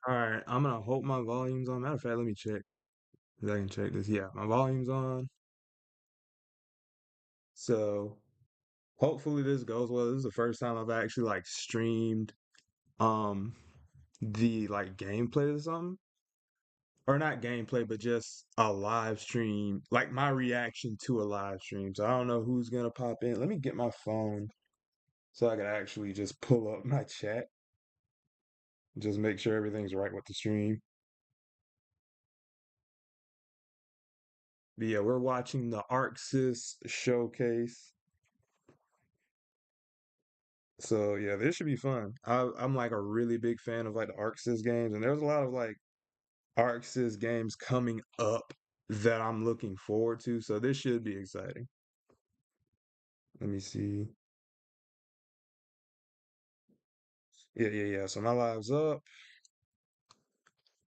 All right, I'm gonna hope my volume's on. Matter of fact, let me check. I can check this. Yeah, my volume's on. So hopefully this goes well. This is the first time I've actually like streamed um the like gameplay or something. Or not gameplay, but just a live stream, like my reaction to a live stream. So I don't know who's gonna pop in. Let me get my phone so I can actually just pull up my chat, just make sure everything's right with the stream. But yeah, we're watching the SYS showcase. So yeah, this should be fun. I'm like a really big fan of like the SYS games, and there's a lot of like SYS games coming up that I'm looking forward to. So this should be exciting. Let me see. Yeah. So my live's up,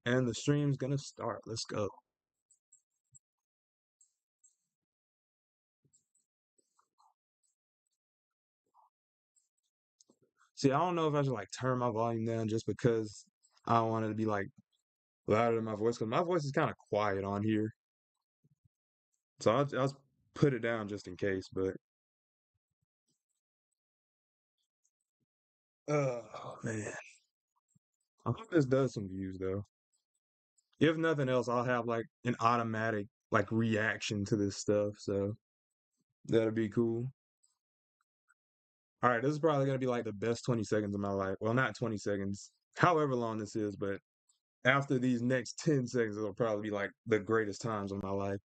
and the stream's gonna start. Let's go. See, I don't know if I should like turn my volume down just because I don't want it to be like louder than my voice, because my voice is kind of quiet on here. So I'll put it down just in case. But oh man, I hope this does some views though. If nothing else, I'll have like an automatic like reaction to this stuff. So that'll be cool. All right, this is probably gonna be like the best 20 seconds of my life. Well, not 20 seconds, however long this is, but after these next 10 seconds, it'll probably be like the greatest times of my life.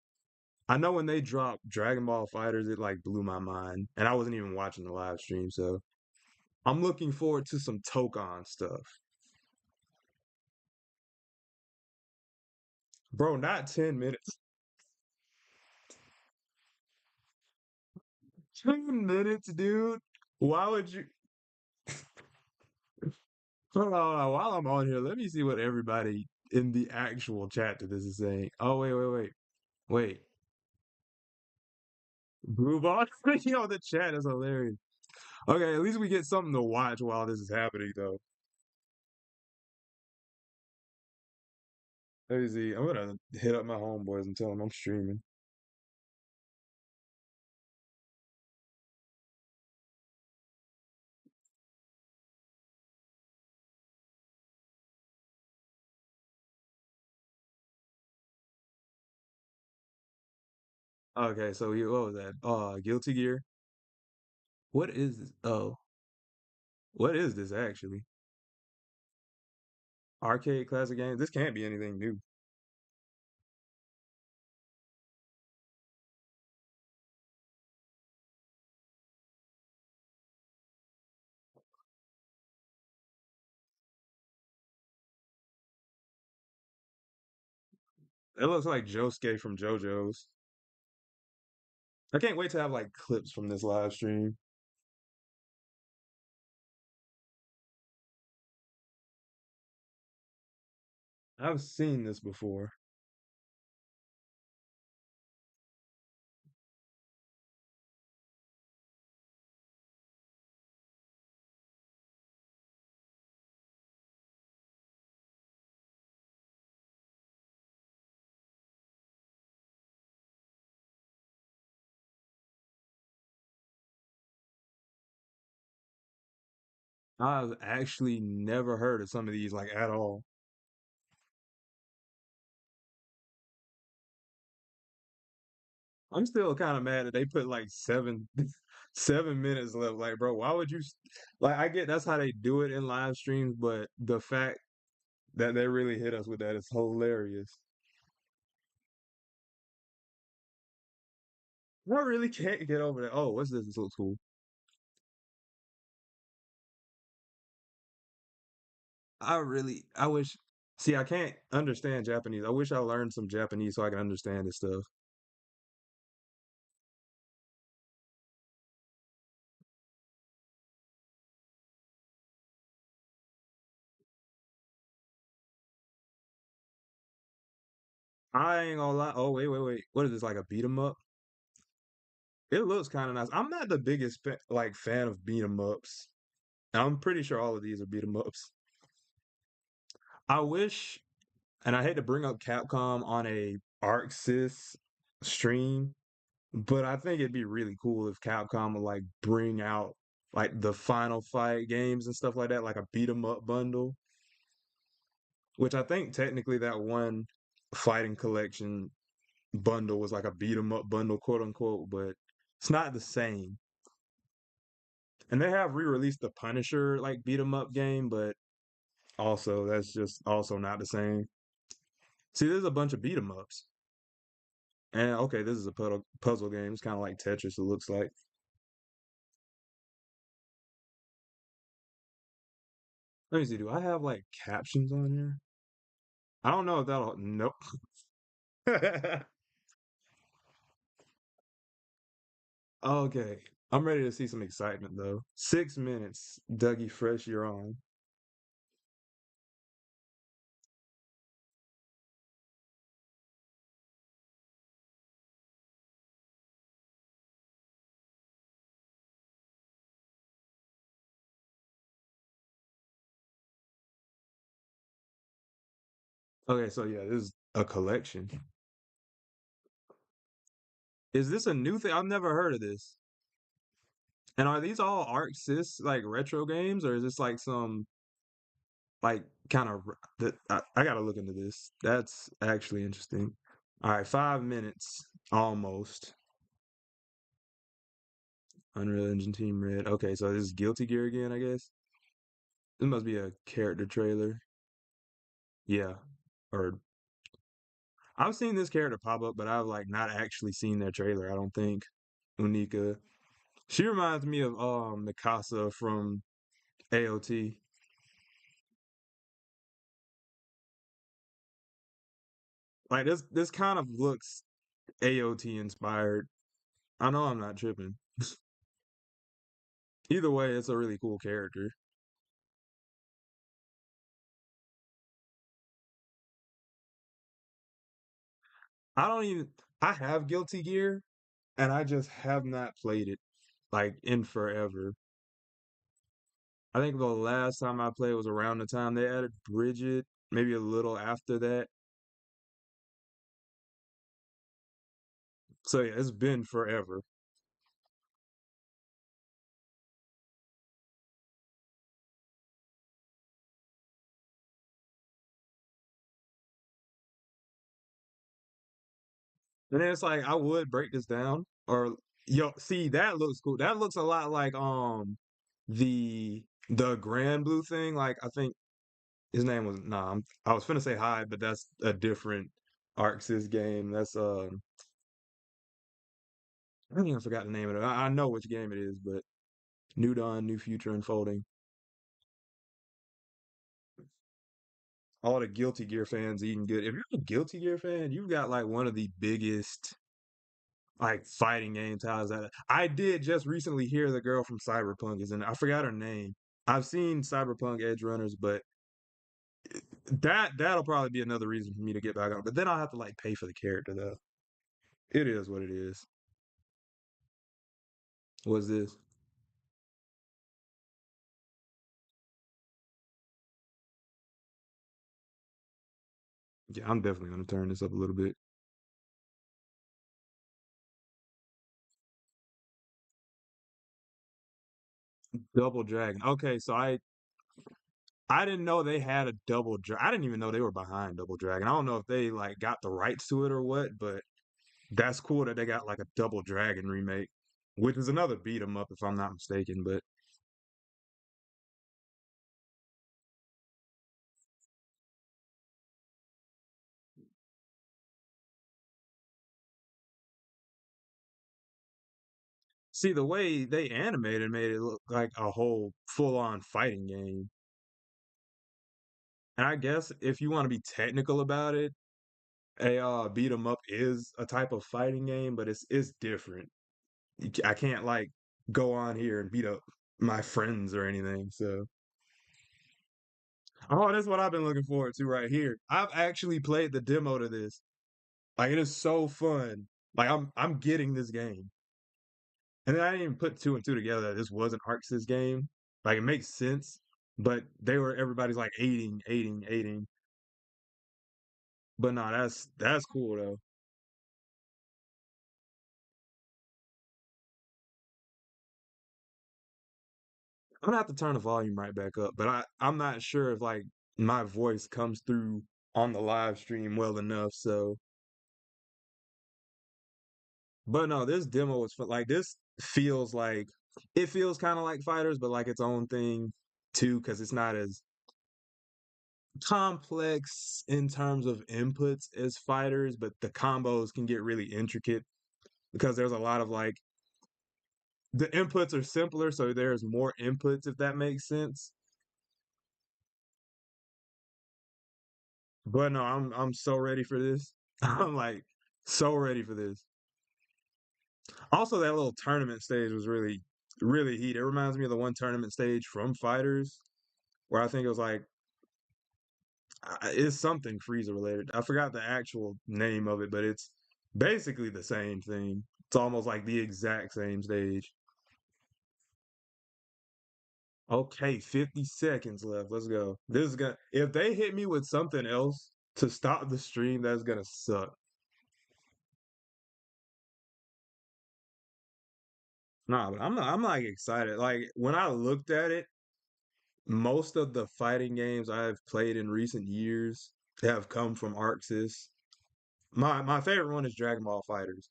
I know when they dropped Dragon Ball Fighters, it like blew my mind. And I wasn't even watching the live stream, so I'm looking forward to some Tokon stuff. Bro, not 10 minutes. 10 minutes, dude. Why would you hold on, while I'm on here, let me see what everybody in the actual chat to this is saying. Oh, wait. Blue ball video on the chat is hilarious. Okay, at least we get something to watch while this is happening, though. Let me see. I'm gonna hit up my homeboys and tell them I'm streaming. Okay, so what was that? Guilty Gear. What is this? Oh, what is this actually? Arcade classic games. This can't be anything new. It looks like Josuke from JoJo's. I can't wait to have like clips from this live stream. I've seen this before. I've actually never heard of some of these like at all. I'm still kind of mad that they put like 7 minutes left. Like, bro, why would you like I get that's how they do it in live streams, but the fact that they really hit us with that is hilarious. I really can't get over that. Oh, what's this? This looks cool. I wish, see, I can't understand Japanese. I wish I learned some Japanese so I can understand this stuff. I ain't gonna lie. Oh, wait. What is this, like a beat 'em up? It looks kind of nice. I'm not the biggest like fan of beat 'em ups. I'm pretty sure all of these are beat 'em ups. I wish, and I hate to bring up Capcom on a Arc Sys stream, but I think it'd be really cool if Capcom would like bring out like the Final Fight games and stuff like that, like a beat 'em up bundle, which I think technically that one fighting collection bundle was like a beat 'em up bundle, quote unquote, but it's not the same. And they have re-released the Punisher like beat 'em up game, but also that's just also not the same. See, there's a bunch of beat 'em ups. And okay, this is a puzzle game. It's kind of like Tetris, it looks like. Let me see, do I have like captions on here? I don't know if that'll. Nope. Okay. I'm ready to see some excitement though. 6 minutes. Dougie Fresh, you're on. Okay, so yeah, this is a collection. Is this a new thing? I've never heard of this. And are these all Arc Sys like retro games, or is this like some like kind of that? I gotta look into this. That's actually interesting. All right, 5 minutes almost. Unreal Engine Team Red. Okay, so this is Guilty Gear again, I guess. This must be a character trailer. Yeah, or I've seen this character pop up, but I've like not actually seen their trailer. I don't think Unika. She reminds me of Mikasa from AOT. Like this kind of looks AOT inspired. I know I'm not tripping. Either way, it's a really cool character. I don't even I have Guilty Gear and I just have not played it like in forever. I think the last time I played was around the time they added Bridget, maybe a little after that. So yeah, it's been forever. And then it's like I would break this down or yo, see that looks cool. That looks a lot like the Grand Blue thing. Like I think his name was nah, I was finna say Hyde, but that's a different Arxis game. That's I think I forgot the name of it. I know which game it is, but New Dawn, New Future Unfolding. All the Guilty Gear fans eating good. If you're a Guilty Gear fan, you've got like one of the biggest like fighting game titles that I did just recently hear the girl from Cyberpunk is in it. I forgot her name. I've seen Cyberpunk Edge Runners, but that'll probably be another reason for me to get back on. But then I'll have to like pay for the character though. It is what it is. What's this? Yeah, I'm definitely gonna turn this up a little bit. Double Dragon. Okay, so I didn't know they had a Double Dragon. I didn't even know they were behind Double Dragon. I don't know if they like got the rights to it or what, but that's cool that they got like a Double Dragon remake, which is another beat 'em up if I'm not mistaken. But see, the way they animated made it look like a whole full-on fighting game. And I guess if you want to be technical about it, a beat 'em up is a type of fighting game, but it's different. I can't like go on here and beat up my friends or anything. So, oh, that's what I've been looking forward to right here. I've actually played the demo to this. Like it is so fun. Like I'm getting this game. And then I didn't even put two and two together that this was an Arxis game. Like it makes sense, but they were everybody's like aiding. But no, that's cool though. I'm gonna have to turn the volume right back up, but I'm not sure if like my voice comes through on the live stream well enough. So, but no, this demo is like this feels like it feels kind of like fighters, but like its own thing too, because it's not as complex in terms of inputs as fighters, but the combos can get really intricate because there's a lot of like the inputs are simpler, so there's more inputs if that makes sense. But no, I'm so ready for this. I'm like so ready for this. Also, that little tournament stage was really heat. It reminds me of the one tournament stage from Fighters where I think it was like it's something Frieza related. I forgot the actual name of it, but it's basically the same thing. It's almost like the exact same stage. Okay, 50 seconds left. Let's go. This is gonna if they hit me with something else to stop the stream, that's gonna suck. Nah, but I'm like excited. Like when I looked at it, most of the fighting games I've played in recent years have come from ArcSys. My favorite one is Dragon Ball Fighters.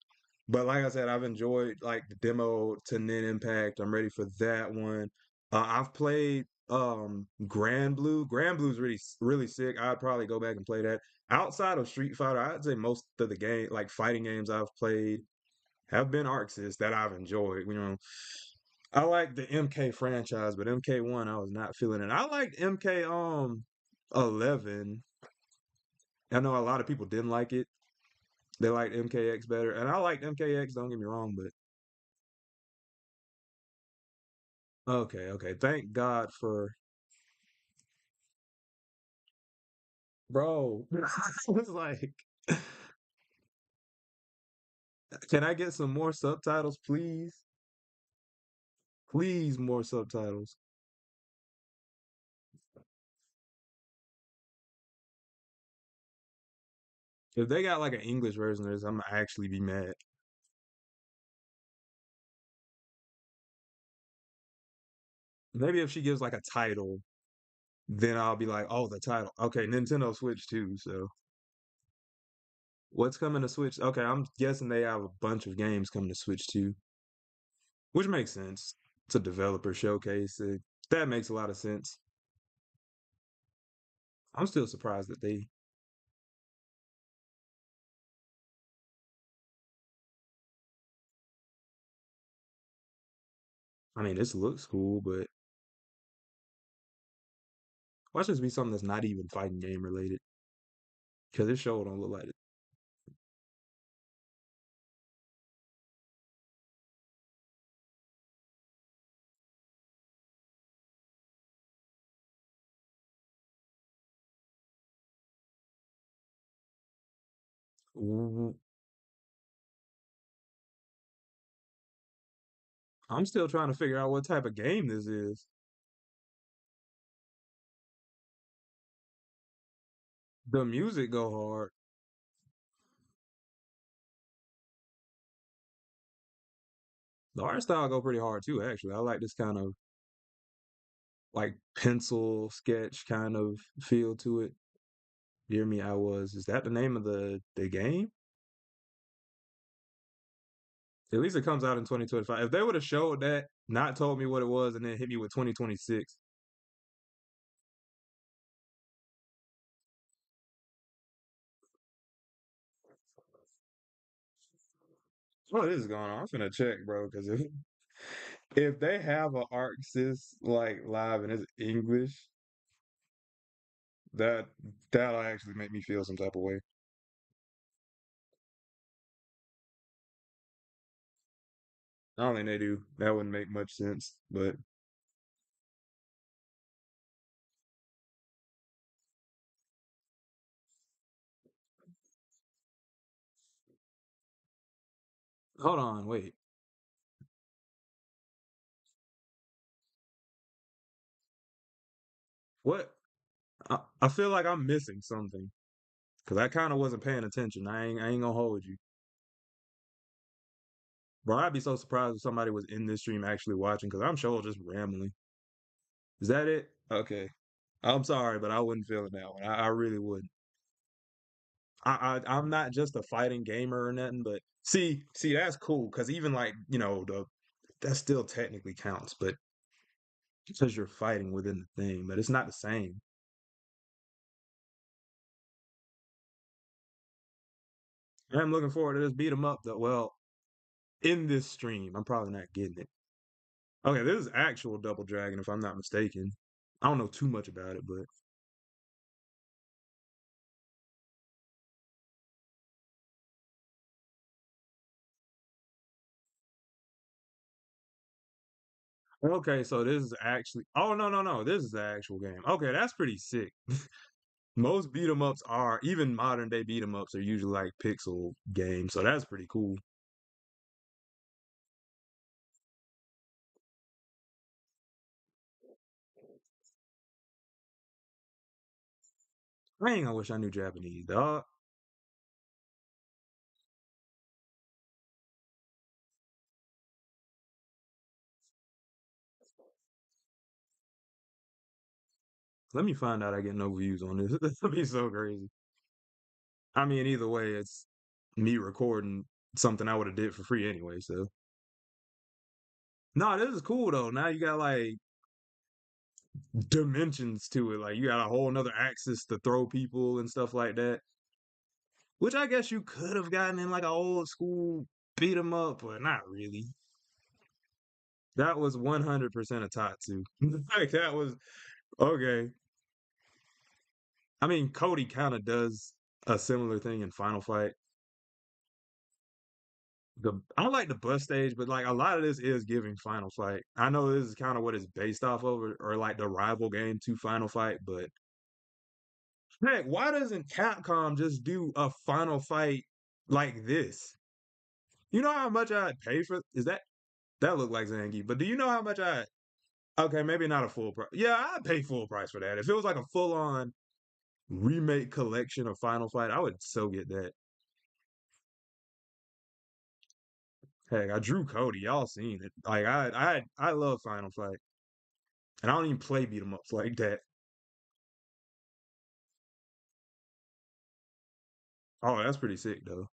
But like I said, I've enjoyed like the demo to Nin Impact. I'm ready for that one. I've played Grand Blue. Grand Blue's really sick. I'd probably go back and play that. Outside of Street Fighter, I'd say most of the game like fighting games I've played have been ArcSys that I've enjoyed. I like the MK franchise, but MK1 I was not feeling it. I liked MK 11. I know a lot of people didn't like it. They liked MKX better, and I liked MKX. Don't get me wrong, but okay. Thank God for bro. I was like, can I get some more subtitles, please? Please, more subtitles. If they got like an English version of this, I'm gonna actually be mad. Maybe if she gives like a title, then I'll be like, oh, the title. Okay, Nintendo Switch too. So what's coming to Switch? Okay, I'm guessing they have a bunch of games coming to Switch too, which makes sense. It's a developer showcase. That makes a lot of sense. I'm still surprised that they. I mean, this looks cool, but watch this be something that's not even fighting game related because this show don't look like it. Ooh, I'm still trying to figure out what type of game this is. The music go hard. The art style go pretty hard too. Actually, I like this kind of like pencil sketch kind of feel to it. Dear me, I was. Is that the name of the game? At least it comes out in 2025. If they would have showed that, not told me what it was, and then hit me with 2026, what is going on? I'm finna check, bro, because if they have a ArcSys like live and it's English, that that'll actually make me feel some type of way. I don't think they do. That wouldn't make much sense. But hold on, wait. What? I feel like I'm missing something. because I kind of wasn't paying attention. I ain't gonna hold you, bro. I'd be so surprised if somebody was in this stream actually watching, because I'm sure just rambling. Is that it? Okay. I'm sorry, but I wouldn't feel it that way. I really wouldn't. I'm not just a fighting gamer or nothing, but see that's cool because even like the that still technically counts, but because you're fighting within the thing, but it's not the same. I'm looking forward to this beat 'em up though. Well, in this stream, I'm probably not getting it. Okay, this is actual Double Dragon if I'm not mistaken. I don't know too much about it, but okay, so this is actually oh no, this is the actual game. Okay, that's pretty sick. Most beat 'em ups are even modern day beat 'em ups are usually like pixel games, so that's pretty cool. Dang, I wish I knew Japanese, dog. Let me find out I get no views on this. This would be so crazy. I mean, either way, it's me recording something I would have did for free anyway. So no, this is cool though. Now you got like dimensions to it. Like you got a whole nother axis to throw people and stuff like that. Which I guess you could have gotten in like an old school beat 'em up, but not really. That was 100% a Tatsu. Like that was okay. I mean, Cody kind of does a similar thing in Final Fight. I like the bus stage, but like a lot of this is giving Final Fight. I know this is kind of what it's based off of, or like the rival game to Final Fight, but heck, why doesn't Capcom just do a Final Fight like this? You know how much I'd pay for? Is that look like Zangief? But do you know how much I? Okay, maybe not a full price. Yeah, I'd pay full price for that. If it was like a full on remake collection of Final Fight, I would so get that. Heck, I drew Cody. Y'all seen it? Like I love Final Fight, and I don't even play beat 'em ups like that. Oh, that's pretty sick though.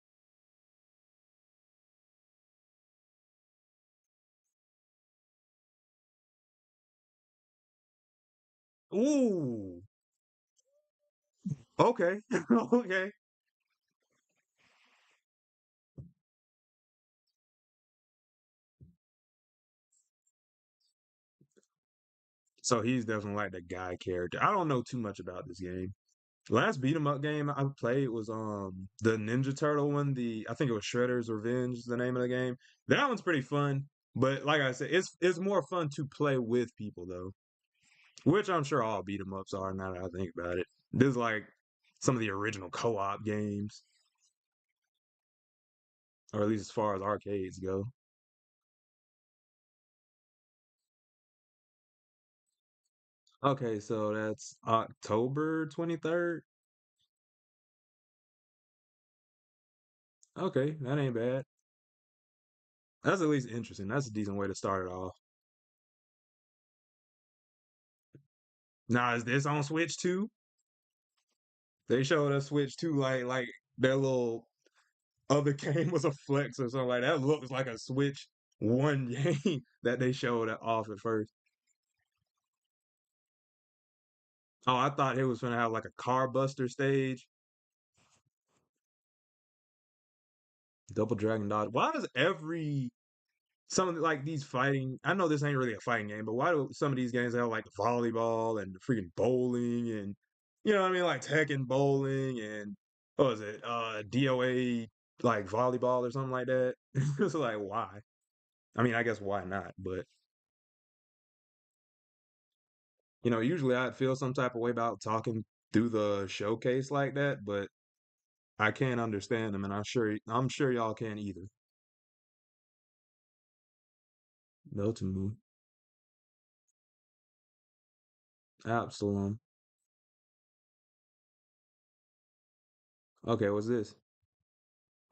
Ooh, okay, okay. So he's definitely like the guy character. I don't know too much about this game. Last beat 'em up game I played was the Ninja Turtle one. I think it was Shredder's Revenge is the name of the game. That one's pretty fun, but like I said, it's more fun to play with people though, which I'm sure all beat 'em ups are now that I think about it. This is like some of the original co-op games, or at least as far as arcades go. Okay, so that's October 23rd. Okay, that ain't bad. That's at least interesting. That's a decent way to start it off. Now, is this on Switch too? They showed us Switch too, like their little other game was a flex or something like that. Looks like a Switch one game that they showed off at first. Oh, I thought it was gonna have like a car buster stage. Double Dragon Dodge. Why does every some of like these fighting? I know this ain't really a fighting game, but why do some of these games have like volleyball and freaking bowling and what I mean, like Tekken bowling and what was it, DOA like volleyball or something like that? It's like why? I mean, I guess why not? But usually I'd feel some type of way about talking through the showcase like that, but I can't understand them, and I'm sure y'all can't either. Milton Absalom. Okay, what's this?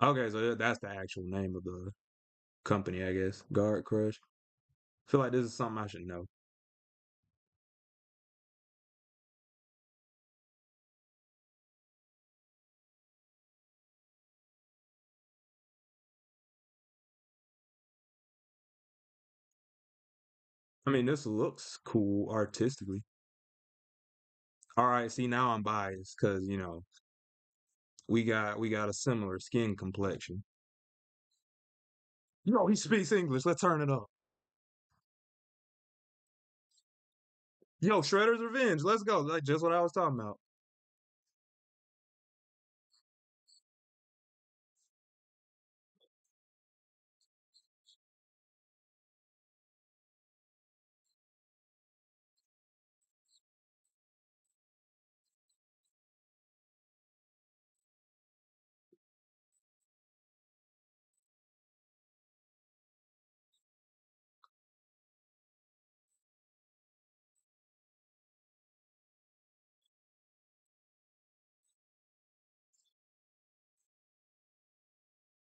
Okay, so that's the actual name of the company, I guess. Guard Crush. Feel like this is something I should know. I mean, this looks cool artistically. All right, see now I'm biased because we got a similar skin complexion. Yo, he speaks English. Let's turn it up. Yo, Shredder's Revenge. Let's go. Like just what I was talking about.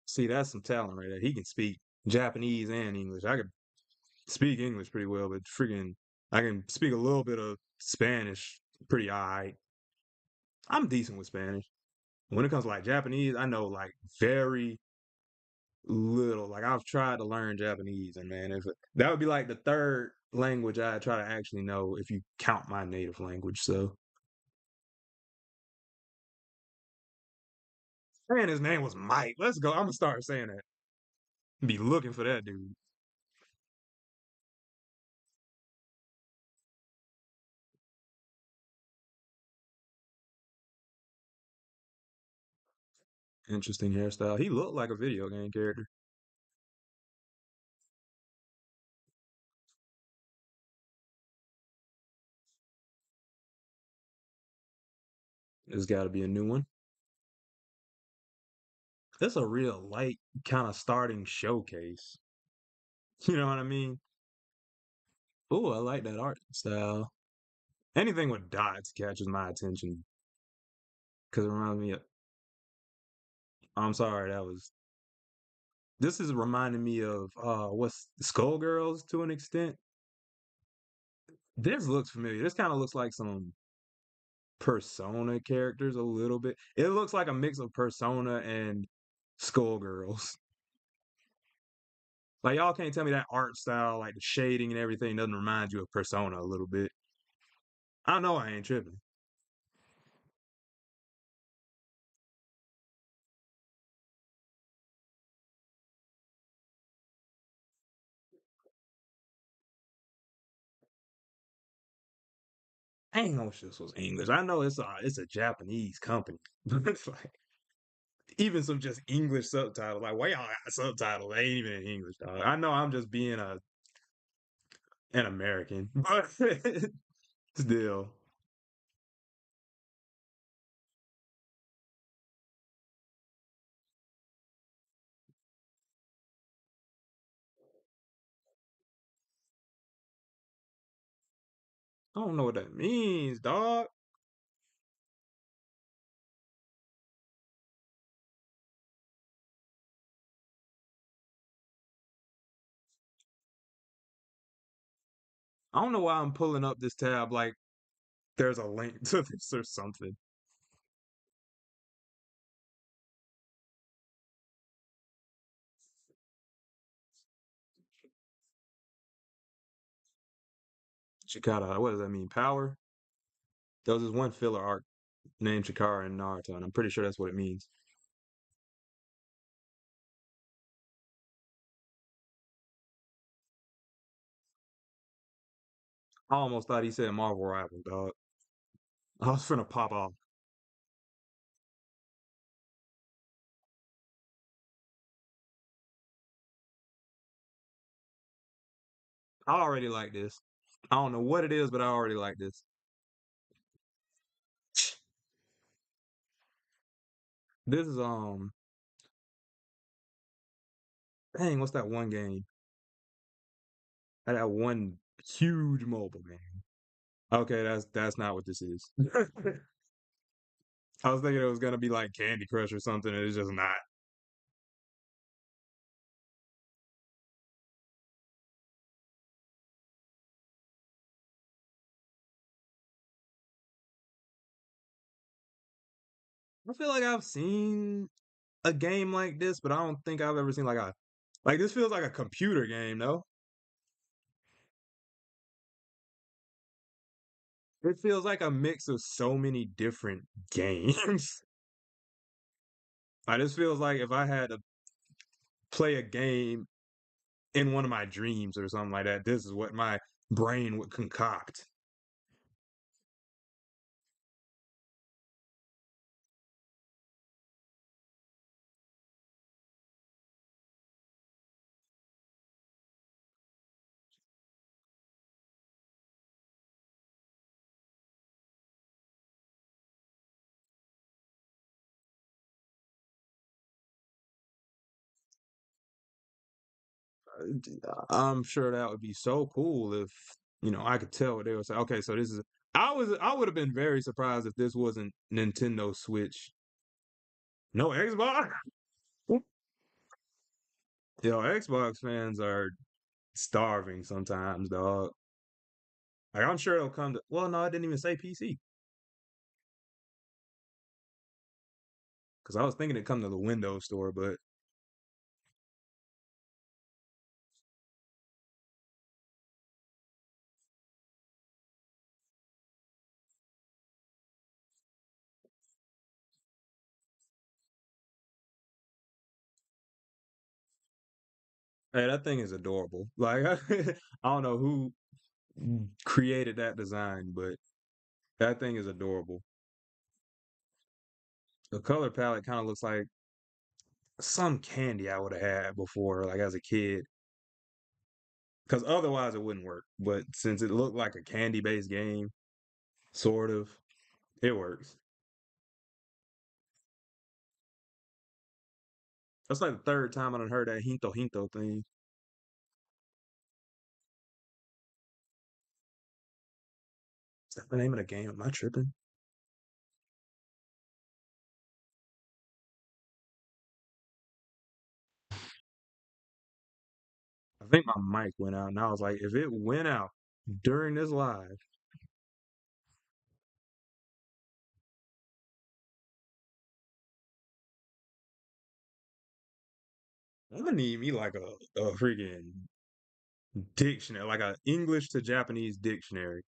See, that's some talent right there. He can speak Japanese and English. I could speak English pretty well, but freaking, I can speak a little bit of Spanish pretty alright. I'm decent with Spanish. When it comes to like Japanese, I know like very little. Like I've tried to learn Japanese, and man, if that would be like the third language I try to actually know if you count my native language. So, man, his name was Mike. Let's go. I'm gonna start saying that. Be looking for that dude. Interesting hairstyle. He looked like a video game character. There's got to be a new one. That's a real light kind of starting showcase. You know what I mean? Oh, I like that art style. Anything with dots catches my attention because it reminds me of. I'm sorry, that was. This is reminding me of what's Skullgirls to an extent. This looks familiar. This kind of looks like some Persona characters a little bit. It looks like a mix of Persona and Skullgirls. Like y'all can't tell me that art style, like the shading and everything, doesn't remind you of Persona a little bit. I know I ain't tripping. I ain't know this was English. I know it's a Japanese company, but it's like even some just English subtitles. Like why y'all got subtitles? They ain't even in English, dog. I know I'm just being an American, but still, I don't know what that means, dog. I don't know why I'm pulling up this tab like there's a link to this or something. Chikara, what does that mean? Power? There was this one filler arc named Chikara in Naruto, and I'm pretty sure that's what it means. I almost thought he said Marvel Rival, dog. I was finna pop off. I already like this. I don't know what it is, but I already like this. This is dang, what's that one game? That one huge mobile game. Okay, that's not what this is. I was thinking it was gonna be like Candy Crush or something, and it's just not. I feel like I've seen a game like this, but I don't think I've ever seen like this feels like a computer game, no? It feels like a mix of so many different games. Like this feels like if I had to play a game in one of my dreams or something like that, this is what my brain would concoct. I'm sure that would be so cool if I could tell what they would say. Okay, so this is. I would have been very surprised if this wasn't Nintendo Switch. No Xbox. Yo, Xbox fans are starving sometimes, dog. Like I'm sure it'll come to. Well, no, I didn't even say PC because I was thinking it'd come to the Windows Store, but hey, that thing is adorable. Like I don't know who created that design, but that thing is adorable. The color palette kind of looks like some candy I would have had before, like as a kid, because otherwise it wouldn't work. But since it looked like a candy-based game, sort of, it works. That's like the third time I done heard that Hinto Hinto thing. Is that the name of the game? Am I tripping? I think my mic went out, and I was like, if it went out during this live, I'm gonna need me like a freaking dictionary, like a English to Japanese dictionary,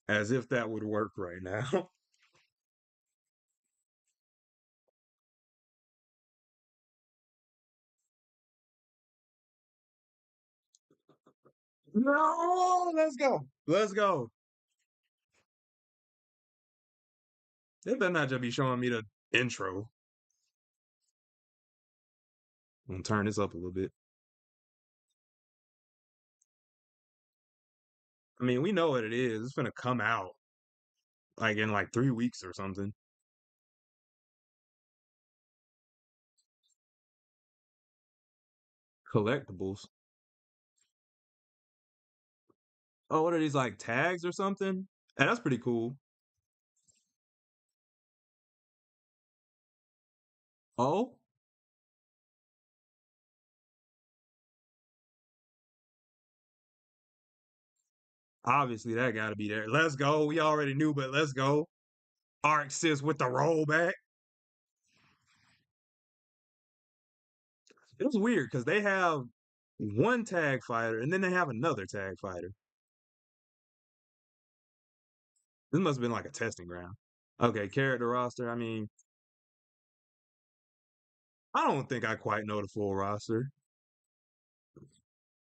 as if that would work right now. No, let's go. Let's go. They better not just be showing me the intro. I'm gonna turn this up a little bit. I mean, we know what it is. It's gonna come out like in like 3 weeks or something. Collectibles. Oh, what are these like tags or something? And that's pretty cool. Oh, obviously that got to be there. Let's go. We already knew, but let's go. Arc Sys with the rollback. It was weird because they have one tag fighter and then they have another tag fighter. This must have been like a testing ground. Okay, character roster. I mean, I don't think I quite know the full roster.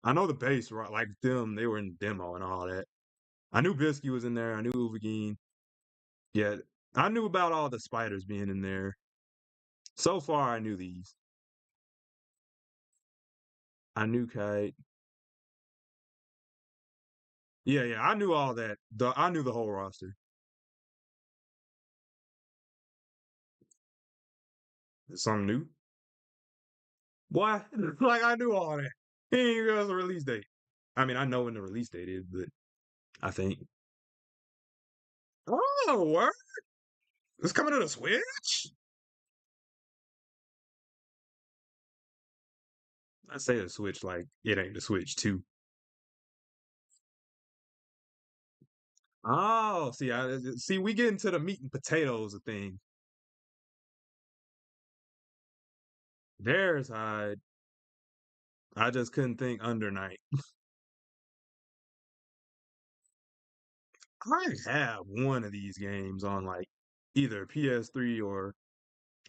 I know the base, right? Like them, they were in demo and all that. I knew Bisky was in there. I knew Uvagine. Yeah, I knew about all the spiders being in there. So far, I knew these. I knew Kite. Yeah, yeah, I knew all that. I knew the whole roster. Something new? Why? Like I knew all that. He ain't even give us a release date. I mean, I know when the release date is, but I think. Oh, what? It's coming to the Switch. I say the Switch like it ain't the Switch 2. Oh, see, we get into the meat and potatoes of thing. There's I just couldn't think under night. I have one of these games on like either PS3 or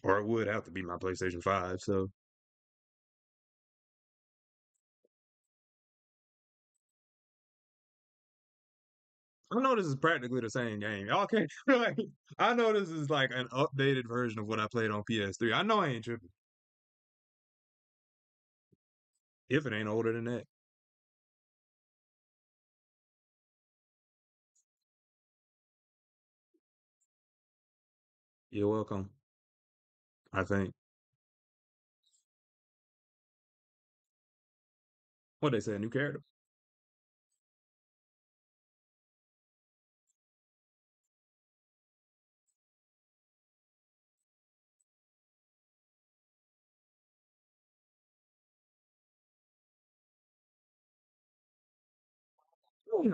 it would have to be my PlayStation 5. So I know this is practically the same game. Y'all can't like I know this is like an updated version of what I played on PS3. I know I ain't tripping. If it ain't older than that. You're welcome. I think. What they say, a new character?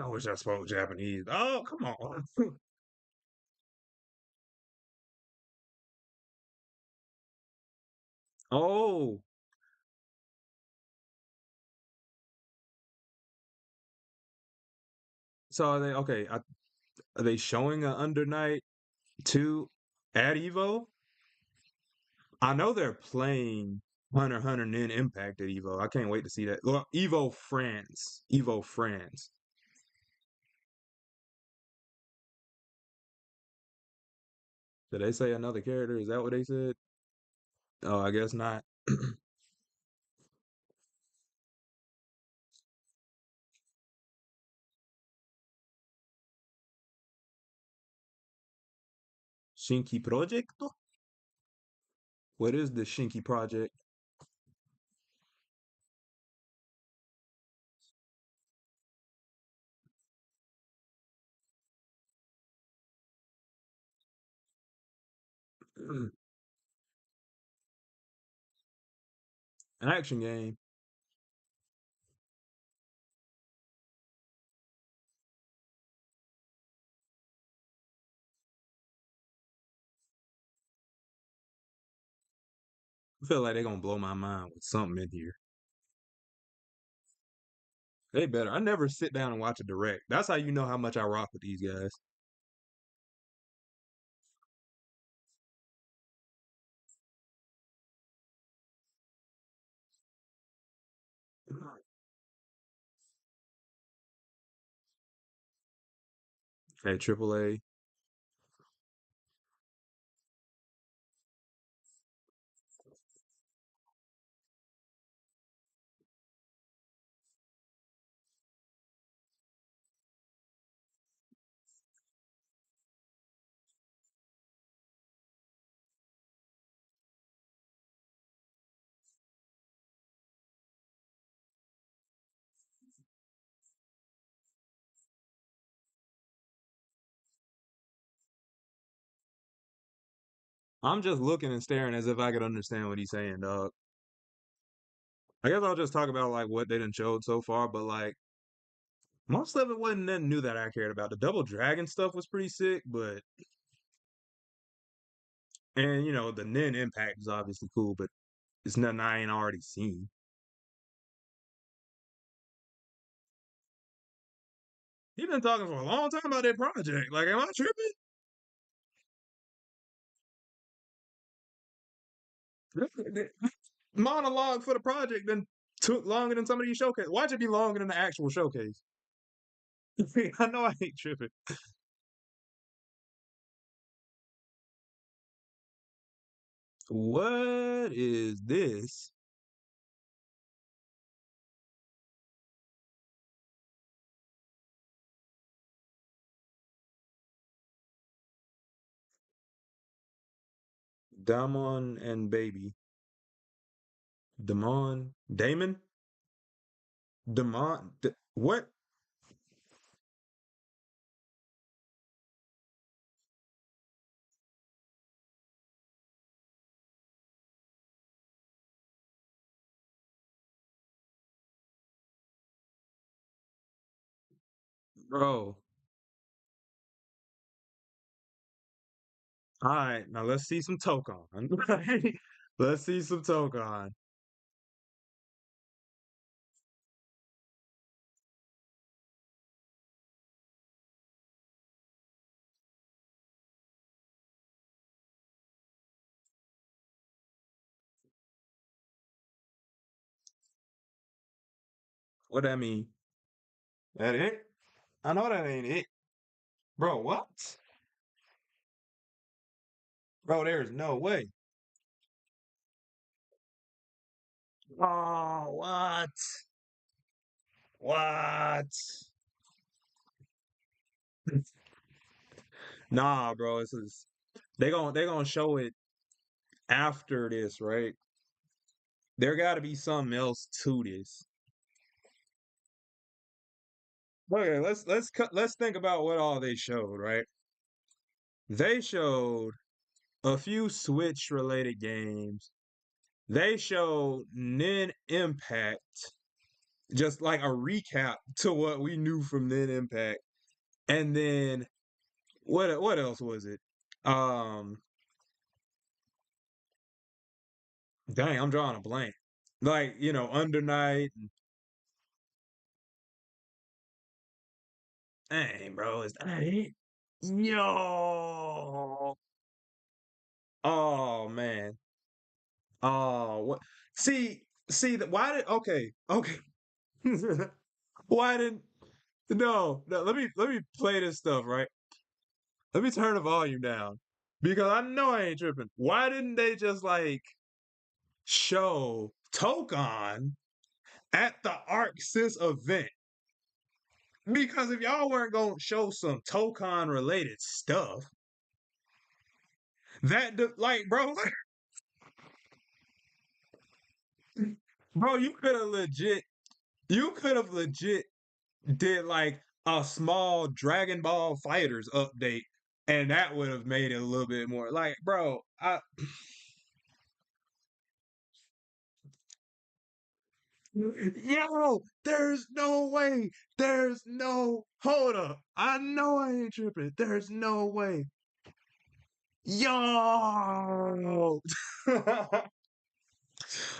I wish I spoke Japanese. Oh, come on. Oh, so are they okay? Are they showing a Under Night 2 at Evo? I know they're playing Hunter and then Impact at Evo. I can't wait to see that. Well, Evo France. Evo France. Did they say another character? Is that what they said? Oh, I guess not. Shinky Project? What is the Shinky Project? An action game. I feel like they're gonna blow my mind with something in here. They better. I never sit down and watch a direct. That's how you know how much I rock with these guys. Hey, AAA. I'm just looking and staring as if I could understand what he's saying, dog. I guess I'll just talk about like what they done showed so far, but like most of it wasn't nothing new that I cared about. The Double Dragon stuff was pretty sick, but and the Nin Impact is obviously cool, but it's nothing I ain't already seen. He been talking for a long time about that project. Like, am I tripping? Monologue for the project then took longer than some of these showcase. Why'd it be longer than the actual showcase? I know I ain't tripping. What is this? Damon and Baby. Damon? What? Bro. All right, now let's see some Tokon. Let's see some Tokon. What that mean? That it? I know that ain't it. Bro, what? Bro, there is no way. Oh, what? What? Nah, bro, this is they gonna show it after this, right? There got to be something else to this. Okay, let's think about what all they showed, right? They showed a few Switch related games. They showed Nin Impact, just like a recap to what we knew from Nin Impact. And then what else was it? Um Dang, I'm drawing a blank. Like, Under Night. Dang, bro, is that it? Yo. Oh man. Oh, what? See that? Why did? Okay, okay. Why didn't? No, no. Let me play this stuff right. Let me turn the volume down because I know I ain't tripping. Why didn't they just like show Tokon at the SYS event? Because if y'all weren't gonna show some Tokon related stuff, like, bro, bro, you could have legit did like a small Dragon Ball Fighters update, and that would have made it a little bit more like, bro. Yo, there's no way. There's no hold up. I know I ain't tripping. There's no way. Yo.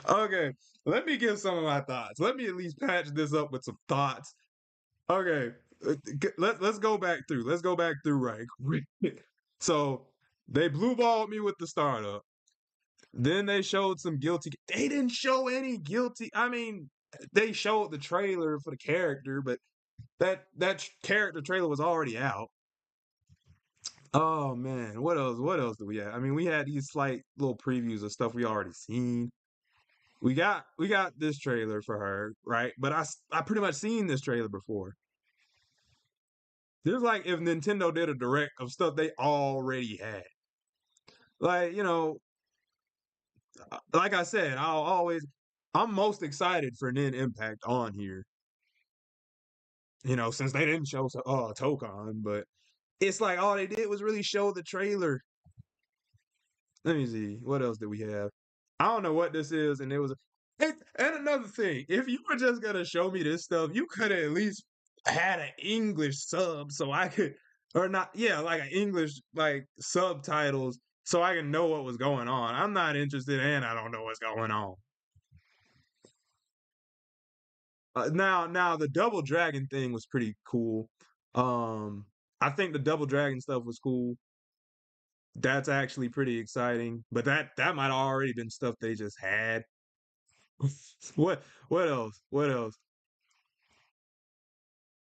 Okay, let me give some of my thoughts. Let me at least patch this up with some thoughts. Okay, let's go back through. Let's go back through right quick. So they blue balled me with the startup. Then they showed some guilty. They didn't show any guilty. I mean, they showed the trailer for the character, but that character trailer was already out. Oh man, what else? What else do we have? I mean, we had these slight little previews of stuff we already seen. We got this trailer for her, right? But I pretty much seen this trailer before. There's like if Nintendo did a direct of stuff they already had. Like, like I said, I'm most excited for Nin Impact on here. Since they didn't show Tokon, but it's like all they did was really show the trailer. Let me see. What else did we have? I don't know what this is, and it was and another thing, if you were just gonna show me this stuff, you could have at least had an English sub so I could or not, yeah, like an English like subtitles so I can know what was going on. I'm not interested and I don't know what's going on. Now the double dragon thing was pretty cool. Um, I think the double dragon stuff was cool. That's actually pretty exciting. But that might have already been stuff they just had. What else? What else?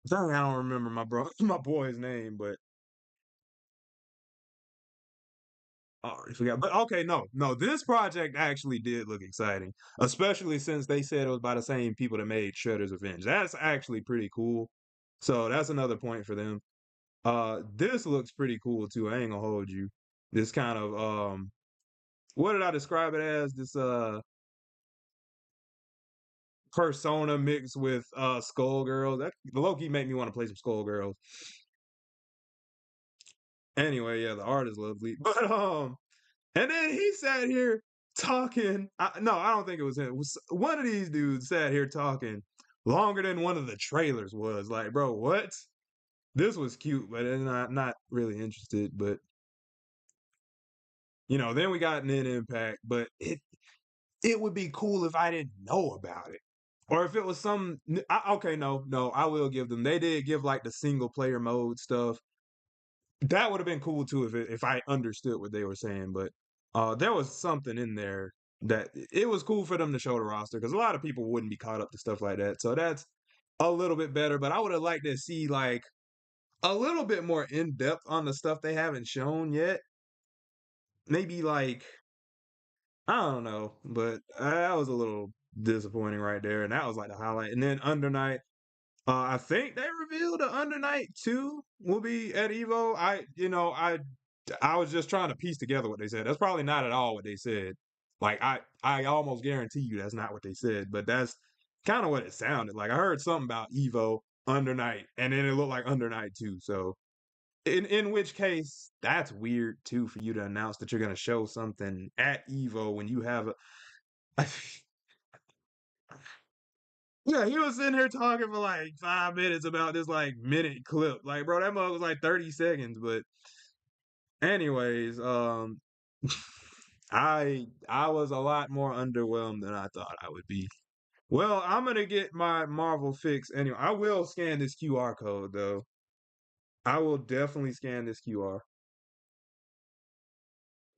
Dang, I don't remember my bro my boy's name, but I already forgot. But okay, no, this project actually did look exciting, especially since they said it was by the same people that made Shredder's Revenge. That's actually pretty cool. So that's another point for them. This looks pretty cool too. I ain't gonna hold you. This kind of what did I describe it as? This persona mixed with Skullgirls. That Loki make me want to play some Skullgirls. Anyway, yeah, the art is lovely. But and then he sat here talking. No, I don't think it was him. It was one of these dudes sat here talking longer than one of the trailers was. Like, bro, what? This was cute, but not really interested. But then we got an Impact, but it would be cool if I didn't know about it. Or if it was okay, no, I will give them. They did give like the single player mode stuff. That would have been cool too if I understood what they were saying. But there was something in there that it was cool for them to show the roster because a lot of people wouldn't be caught up to stuff like that. So that's a little bit better. But I would have liked to see like a little bit more in depth on the stuff they haven't shown yet. Maybe like I don't know, but that was a little disappointing right there, and that was like the highlight. And then Under Night, I think they revealed the Under Night 2 will be at Evo. I was just trying to piece together what they said. That's probably not at all what they said. Like I almost guarantee you that's not what they said, but that's kind of what it sounded like. I heard something about Evo Under Night, and then it looked like Under Night 2. So in which case, that's weird too for you to announce that you're gonna show something at Evo when you have a yeah, he was sitting here talking for like 5 minutes about this like minute clip. Like, bro, that mug was like 30 seconds. But anyways, I was a lot more underwhelmed than I thought I would be. Well, I'm gonna get my Marvel fix anyway. I will scan this QR code though. I will definitely scan this QR.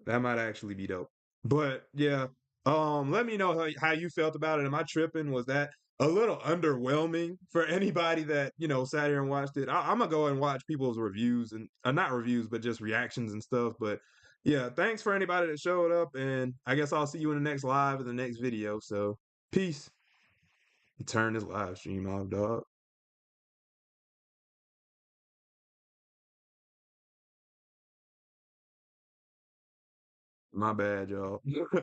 That might actually be dope. But yeah, let me know how you felt about it. Am I tripping? Was that a little underwhelming for anybody that sat here and watched it? I'm gonna go and watch people's reviews and not reviews, but just reactions and stuff. But yeah, thanks for anybody that showed up, and I guess I'll see you in the next live or the next video. So peace. Turn this live stream off, dog. My bad, y'all.